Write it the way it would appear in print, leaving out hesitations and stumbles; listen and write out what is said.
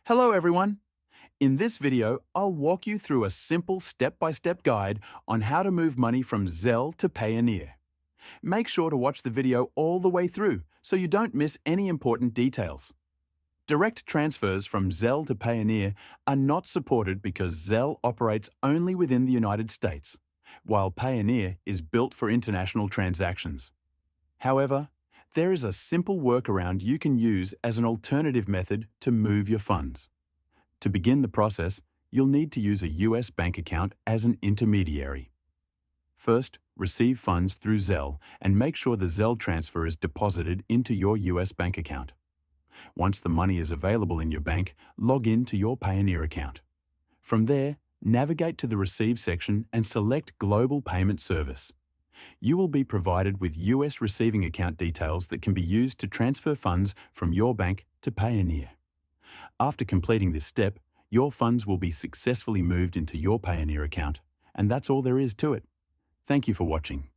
Hello everyone! In this video, I'll walk you through a simple step-by-step guide on how to move money from Zelle to Payoneer. Make sure to watch the video all the way through so you don't miss any important details. Direct transfers from Zelle to Payoneer are not supported because Zelle operates only within the United States, while Payoneer is built for international transactions. However, there is a simple workaround you can use as an alternative method to move your funds. To begin the process, you'll need to use a US bank account as an intermediary. First, receive funds through Zelle and make sure the Zelle transfer is deposited into your US bank account. Once the money is available in your bank, log in to your Payoneer account. From there, navigate to the Receive section and select Global Payment Service. You will be provided with US receiving account details that can be used to transfer funds from your bank to Payoneer. After completing this step, your funds will be successfully moved into your Payoneer account, and that's all there is to it. Thank you for watching.